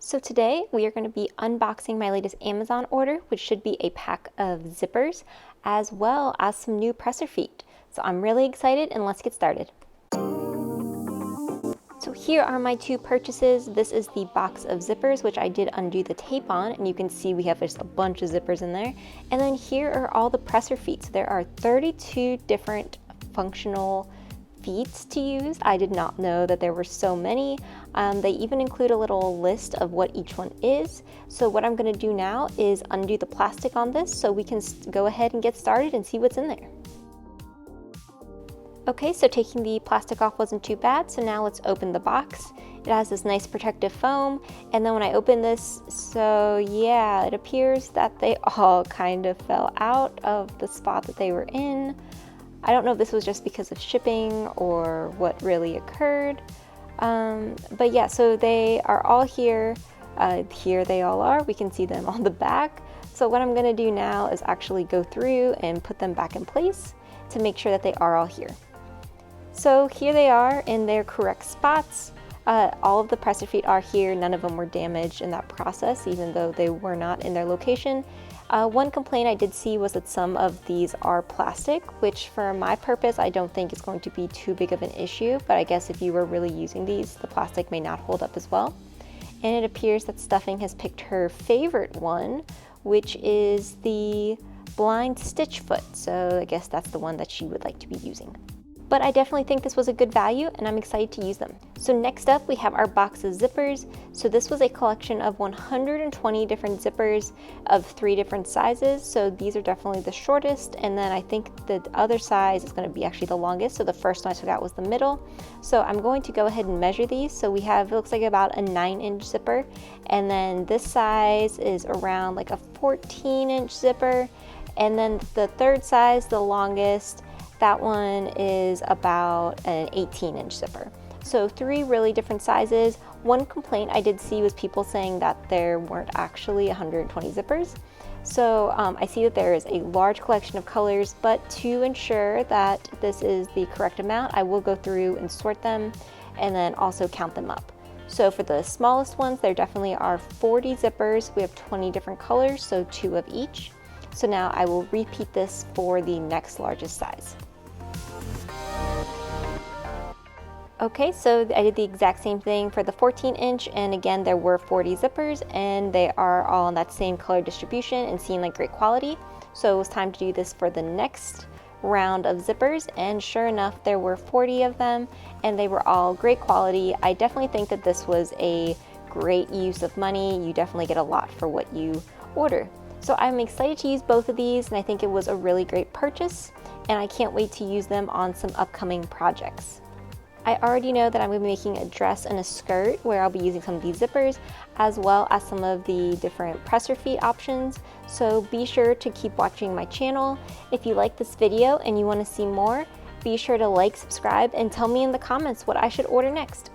So today we are going to be unboxing my latest Amazon order, which should be a pack of zippers, as well as some new presser feet. So I'm really excited, and let's get started. So here are my two purchases. This is the box of zippers, which I did undo the tape on, and you can see we have just a bunch of zippers in there. And then here are all the presser feet. So there are 32 different functional feet to use. I did not know that there were so many. They even include a little list of what each one is. So what I'm going to do now is undo the plastic on this so we can go ahead and get started and see what's in there. Okay, so taking the plastic off wasn't too bad, so now let's open the box. It has this nice protective foam, and then when I open this, so yeah, it appears that they all kind of fell out of the spot that they were in. I don't know if this was just because of shipping or what really occurred, but yeah, so they are all here. Here they all are. We can see them on the back. So what I'm going to do now is actually go through and put them back in place to make sure that they are all here. So here they are in their correct spots. All of the presser feet are here. None of them were damaged in that process, even though they were not in their location. One complaint I did see was that some of these are plastic, which for my purpose, I don't think is going to be too big of an issue, but I guess if you were really using these, the plastic may not hold up as well. And it appears that Stuffing has picked her favorite one, which is the blind stitch foot. So I guess that's the one that she would like to be using. But I definitely think this was a good value, and I'm excited to use them. So next up, we have our box of zippers. So this was a collection of 120 different zippers of 3 different sizes. So these are definitely the shortest, and then I think the other size is going to be actually the longest. So the first one I took out was the middle. So I'm going to go ahead and measure these. So we have, it looks like about a 9-inch zipper, and then this size is around like a 14-inch zipper, and then the third size, the longest, that one is about an 18-inch zipper. So 3 really different sizes. One complaint I did see was people saying that there weren't actually 120 zippers. So I see that there is a large collection of colors, but to ensure that this is the correct amount, I will go through and sort them and then also count them up. So for the smallest ones, there definitely are 40 zippers. We have 20 different colors, so 2 of each. So now I will repeat this for the next largest size. Okay, so I did the exact same thing for the 14-inch, and again, there were 40 zippers, and they are all in that same color distribution and seem like great quality. So it was time to do this for the next round of zippers, and sure enough, there were 40 of them, and they were all great quality. I definitely think that this was a great use of money. You definitely get a lot for what you order. So I'm excited to use both of these, and I think it was a really great purchase, and I can't wait to use them on some upcoming projects. I already know that I'm going to be making a dress and a skirt where I'll be using some of these zippers, as well as some of the different presser feet options. So be sure to keep watching my channel. If you like this video and you want to see more, be sure to like, subscribe, and tell me in the comments what I should order next.